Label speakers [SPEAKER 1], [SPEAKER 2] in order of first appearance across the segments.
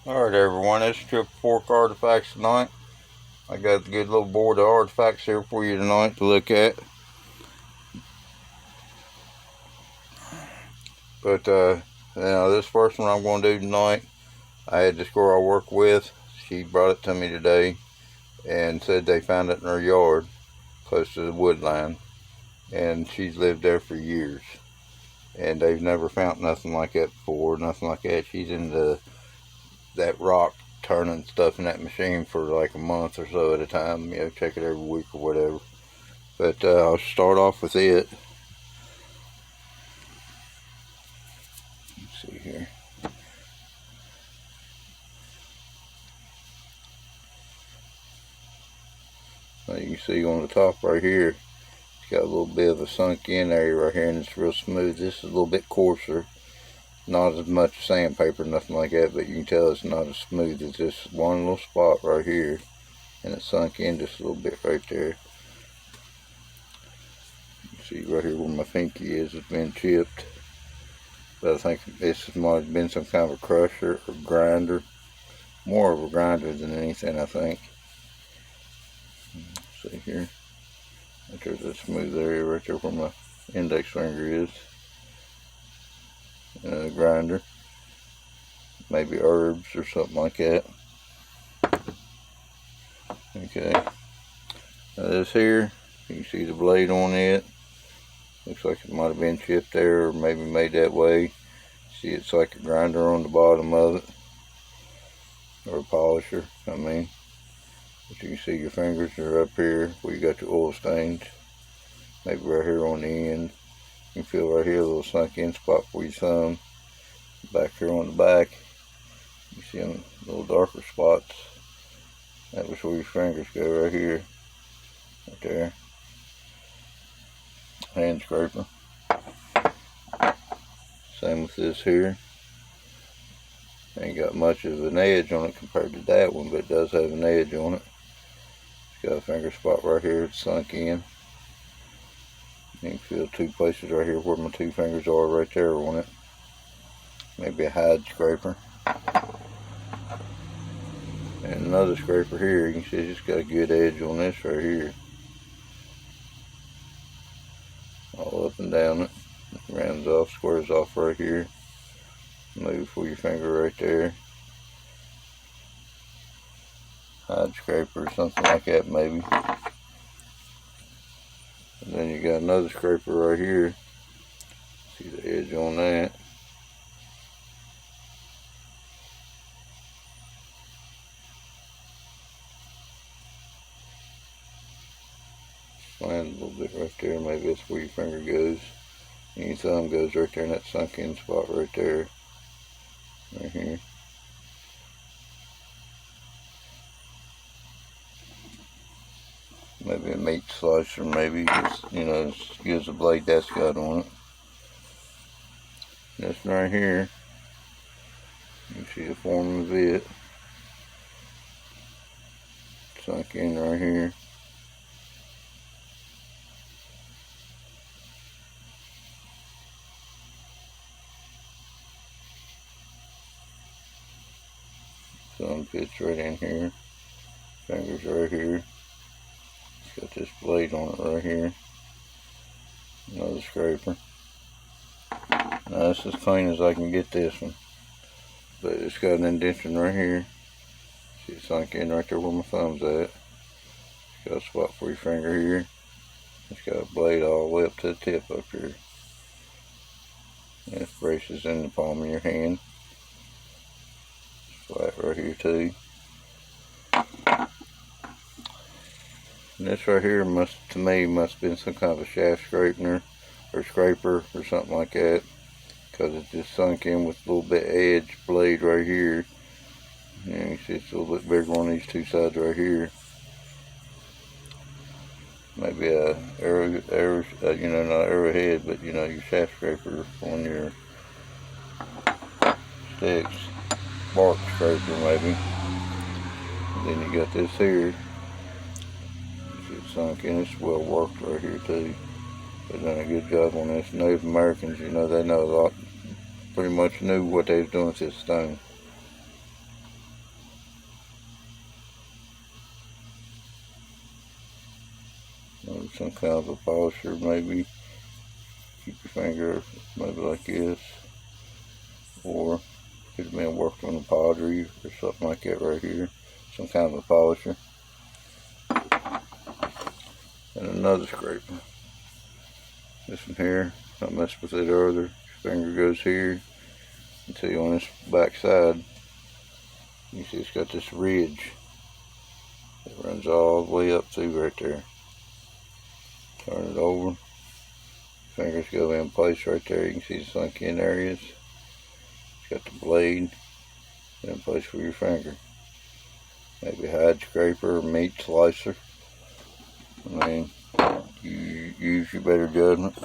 [SPEAKER 1] Alright everyone, this is Triple Fork Artifacts tonight. I got a good little board of artifacts here for you tonight to look at. But this first one I'm going to do tonight, I had this girl I work with. She brought it to me today and said they found it in her yard close to the wood line. And she's lived there for years. And they've never found nothing like that before, nothing like that. She's into that rock turning stuff in that machine for like a month or so at a time, check it every week or whatever. But I'll start off with it. Let's see here. Now you can see on the top right here, it's got a little bit of a sunk in area right here, and it's real smooth. This is a little bit coarser, not as much sandpaper, nothing like that, but you can tell it's not as smooth as this one little spot right here, and it sunk in just a little bit right there. See right here where my pinky is, it's been chipped. But I think this might have been some kind of a crusher or grinder. More of a grinder than anything, I think. Let's see here. There's that smooth area right there where my index finger is. Grinder. Maybe herbs or something like that. Okay. Now this here, you can see the blade on it. Looks like it might have been chipped there or maybe made that way. See, it's like a grinder on the bottom of it. Or a polisher, I mean. But you can see your fingers are up here where you got your oil stains. Maybe right here on the end. You can feel right here a little sunk in spot for your thumb. Back here on the back, you see them little darker spots. That was where your fingers go right here. Right there. Hand scraper. Same with this here. Ain't got much of an edge on it compared to that one, but it does have an edge on it. It's got a finger spot right here, it's sunk in. You can feel two places right here where my two fingers are right there on it. Maybe a hide scraper. And another scraper here, you can see it's got a good edge on this right here. All up and down it. Rounds off, squares off right here. Move for your finger right there. Hide scraper or something like that maybe. And then you got another scraper right here. See the edge on that. Slide a little bit right there. Maybe that's where your finger goes. And your thumb goes right there in that sunk in spot right there. Right here. Maybe a meat slicer, maybe just, as good as a blade that's got on it. This right here, you see the form of it. Sunk in right here. Thumb fits right in here. Fingers right here. It's got this blade on it right here. Another scraper. Now it's as clean as I can get this one. But it's got an indentation right here. See it sunk in right there where my thumb's at. It's got a spot for your finger here. It's got a blade all the way up to the tip up here. And it braces in the palm of your hand. Flat right here too. And this right here to me must have been some kind of a shaft scraper or scraper or something like that, because it just sunk in with a little bit edge blade right here. And you see it's a little bit bigger on these two sides right here. Maybe a not arrowhead, but your shaft scraper on your sticks. Bark scraper maybe. And then you got this here. It's sunk in. It's well worked right here too. They've done a good job on this. Native Americans, they know a lot. Pretty much knew what they was doing with this stone. some kind of a polisher maybe. Keep your finger maybe like this, or could have been worked on a pottery or something like that right here. Some kind of a polisher. And another scraper. This one here, I messed with it earlier. Your finger goes here until you on this back side. You see it's got this ridge that runs all the way up through right there. Turn it over. Fingers go in place right there. You can see the sunk in areas. It's got the blade in place for your finger. Maybe a hide scraper or meat slicer. I mean, you use your better judgment.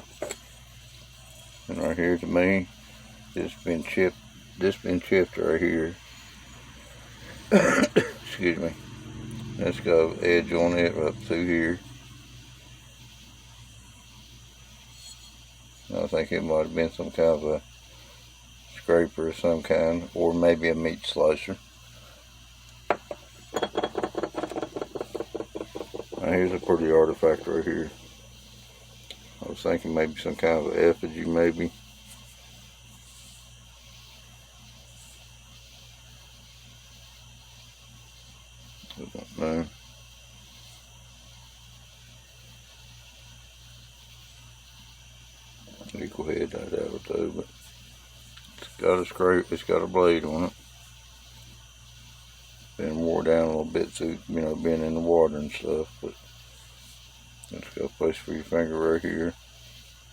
[SPEAKER 1] And right here to me, this been chipped right here. Excuse me. It's got an edge on it up through here. I think it might have been some kind of a scraper of some kind, or maybe a meat slicer. Now here's a pretty artifact right here. I was thinking maybe some kind of an effigy, maybe. I don't know. Equal head, I doubt it though, but it's got a scrape, it's got a blade on it. Been wore down a little bit through, being in the water and stuff, but it's got a place for your finger right here,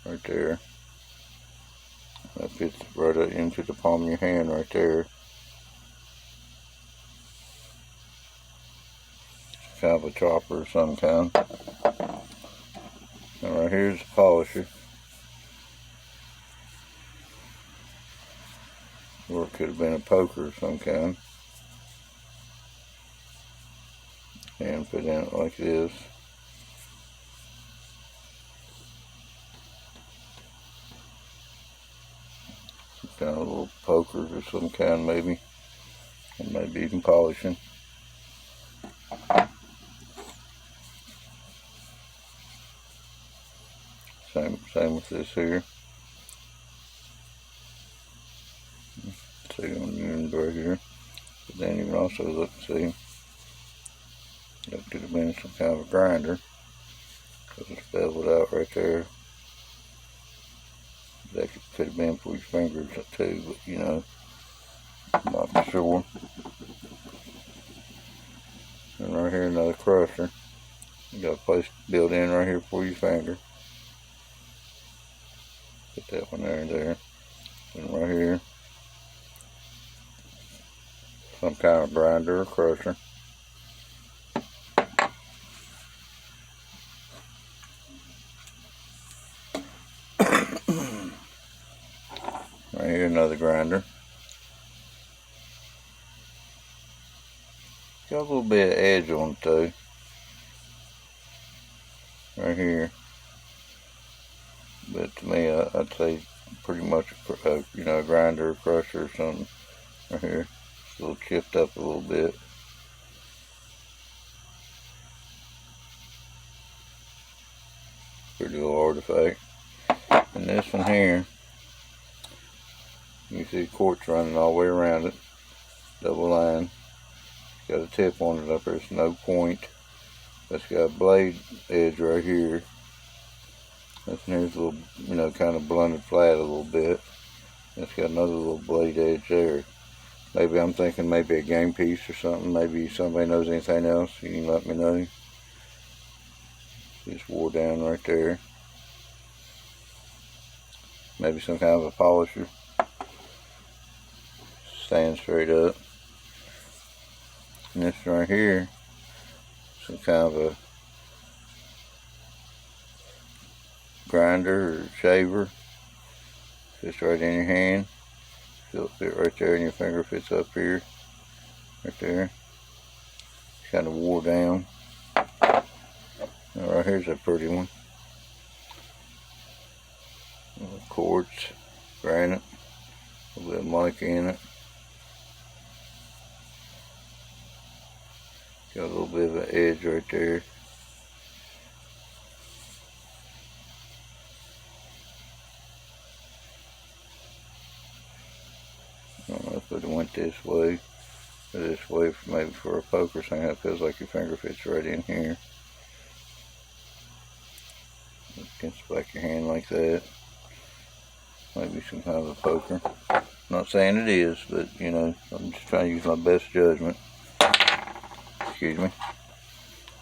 [SPEAKER 1] right there. That fits right up into the palm of your hand right there. It's kind of a chopper of some kind. And right here's the polisher. Or it could have been a poker of some kind. And put in it like this. Some kind of little pokers of some kind maybe. And maybe even polishing. Same with this here. See on the end right here. But then you can also look and see that could have been some kind of a grinder, because it's beveled out right there. That could have been for your fingers too, but I'm not for sure. And right here another crusher. You got a place built in right here for your finger. Put that one there and there. And right here, some kind of grinder or crusher. Right here another grinder. Got a little bit of edge on it though. Right here. But to me, I'd say pretty much a grinder or crusher or something. Right here. It's a little chipped up a little bit. Pretty little artifact. And this one here, you see quartz running all the way around it. Double line. It's got a tip on it up there. It's no point. It's got a blade edge right here. This one here's a little, kind of blunted flat a little bit. It's got another little blade edge there. Maybe I'm thinking maybe a game piece or something. Maybe somebody knows anything else. You can let me know. It's wore down right there. Maybe some kind of a polisher. Stand straight up. And this right here, some kind of a grinder or shaver. Fits right in your hand. It'll fit right there, and your finger fits up here. Right there. It's kind of wore down. Now right here's a pretty one. Quartz, granite, a little bit of mica in it. Got a little bit of an edge right there. went this way, or this way, for maybe for a poker thing. That feels like your finger fits right in here. Against the back of your hand like that. Maybe some kind of a poker. I'm not saying it is, but you know, I'm just trying to use my best judgment. Excuse me.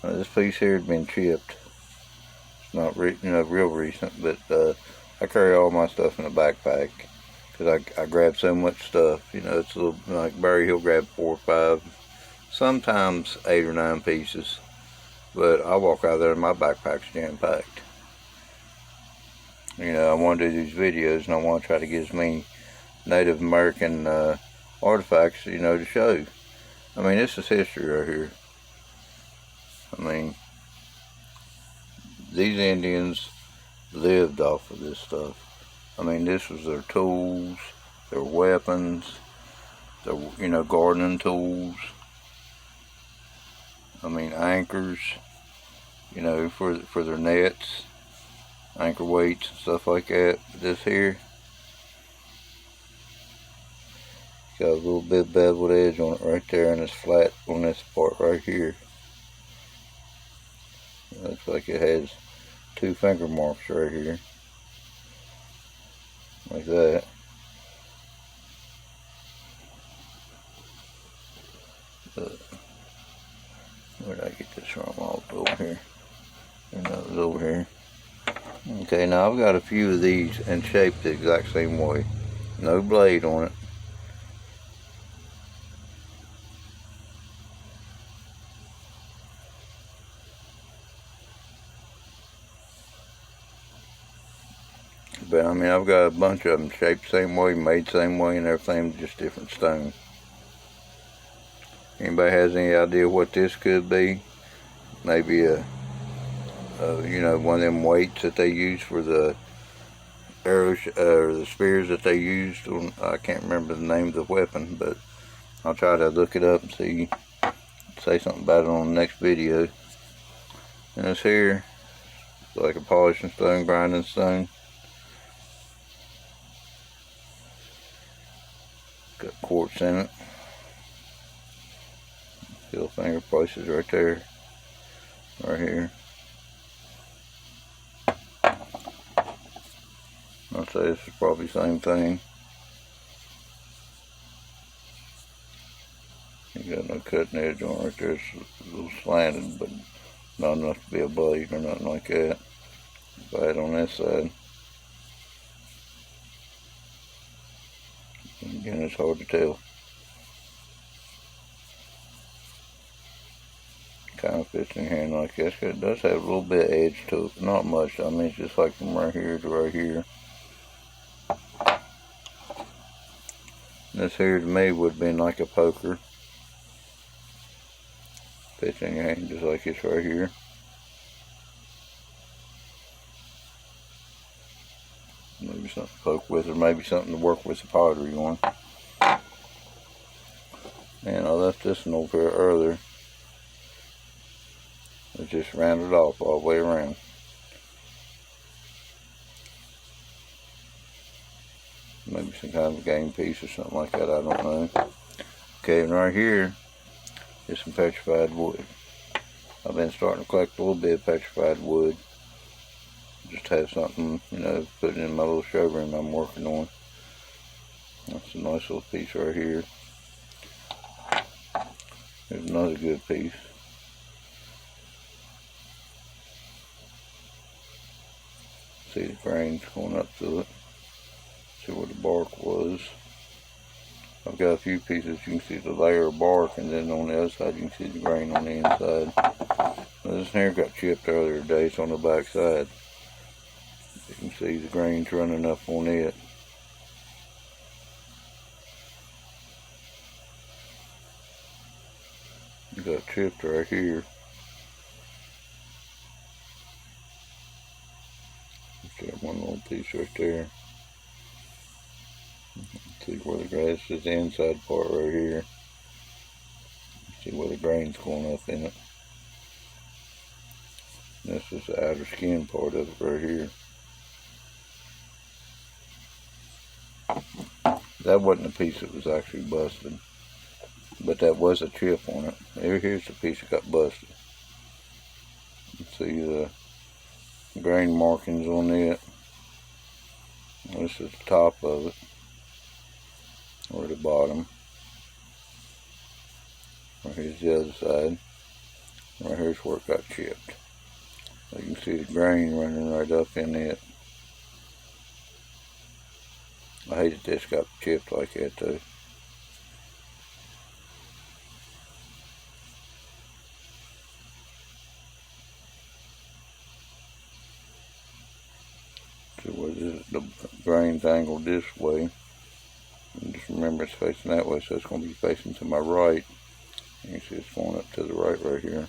[SPEAKER 1] This piece here had been chipped. It's not real recent, but I carry all my stuff in a backpack because I grab so much stuff. You know, it's a little like Barry. He'll grab 4 or 5, sometimes 8 or 9 pieces, but I walk out there and my backpack's jam packed. You know, I want to do these videos and I want to try to get as many Native American artifacts, you know, to show. I mean, this is history right here. I mean, these Indians lived off of this stuff. I mean, this was their tools, their weapons, their, you know, gardening tools. I mean, anchors, you know, for their nets, anchor weights and stuff like that. This here got a little bit beveled edge on it right there, and it's flat on this part right here. It looks like it has 2 finger marks right here, like that. But where did I get this from? All over here. And that was over here. Okay, now I've got a few of these and shaped the exact same way. No blade on it. But I mean, I've got a bunch of them shaped the same way, made the same way, and everything, just different stone. Anybody has any idea what this could be? Maybe you know, one of them weights that they use for the arrows, or the spears that they used on, I can't remember the name of the weapon, but I'll try to look it up and say something about it on the next video. And this here, it's like a polishing stone, grinding stone. Got quartz in it. Still finger places right there, right here. I'll say this is probably the same thing. You got no cutting edge on it right there. It's a little slanted, but not enough to be a blade or nothing like that. Bad on this side. Again, it's hard to tell. Kind of fits in your hand like this. It does have a little bit of edge to it, but not much. I mean, it's just like from right here to right here. This here to me would have been like a poker. Fits in your hand just like this right here. Maybe something to poke with, or maybe something to work with the pottery on. And I left this one over here earlier. It's just rounded off all the way around. Maybe some kind of a game piece or something like that, I don't know. Okay, and right here is some petrified wood. I've been starting to collect a little bit of petrified wood. Just have something, you know, put it in my little showroom I'm working on. That's a nice little piece right here. There's another good piece. See the grains going up to it. See where the bark was. I've got a few pieces. You can see the layer of bark, and then on the other side you can see the grain on the inside. Now, this here got chipped earlier today. It's on the back side. You can see the grains running up on it. You got chipped right here. Got one little piece right there. See where the grass is, the inside part right here. See where the grain's going up in it. This is the outer skin part of it right here. That wasn't a piece that was actually busted, but that was a chip on it. Here's the piece that got busted. See the grain markings on it. This is the top of it, or the bottom. Right here's the other side. Right here's where it got chipped. You can see the grain running right up in it. I hate that this got chipped like that though. So the grain's angled this way. And just remember it's facing that way, so it's going to be facing to my right. You can see it's going up to the right here.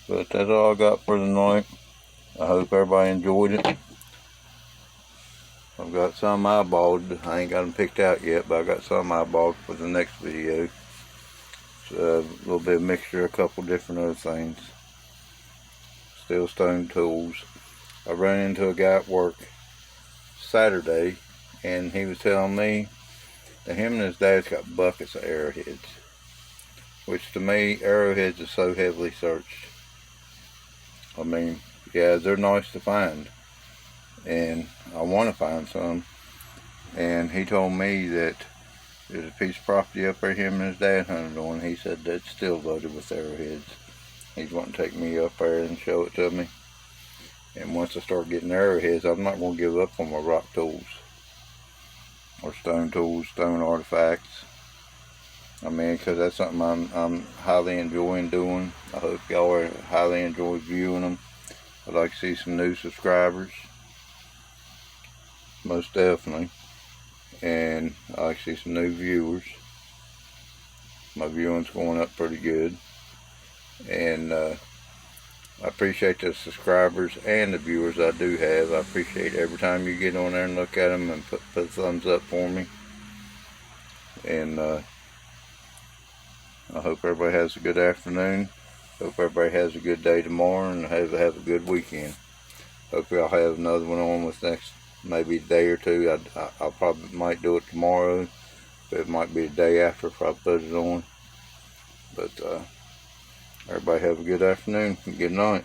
[SPEAKER 1] But that's all I got for tonight. I hope everybody enjoyed it. I've got some eyeballed. I ain't got them picked out yet, but I got some eyeballed for the next video. So a little bit of mixture, a couple different other things. Still stone tools. I ran into a guy at work Saturday, and he was telling me that him and his dad's got buckets of arrowheads. Which to me, arrowheads are so heavily searched. I mean, yeah, they're nice to find, and I want to find some. And he told me that there's a piece of property up there him and his dad hunted on. He said that's still loaded with arrowheads. He's wanting to take me up there and show it to me. And once I start getting arrowheads, I'm not going to give up on my rock tools or stone tools, stone artifacts. I mean, because that's something I'm highly enjoying doing. I hope y'all are highly enjoy viewing them. I'd like to see some new subscribers, most definitely, and I'd like to see some new viewers. My viewing's going up pretty good, and I appreciate the subscribers and the viewers I do have. I appreciate every time you get on there and look at them and put a thumbs up for me. And I hope everybody has a good afternoon. Hope everybody has a good day tomorrow, and have a good weekend. Hope y'all have another one on with next, maybe a day or two. I probably might do it tomorrow, but it might be a day after if I put it on. But everybody have a good afternoon and good night.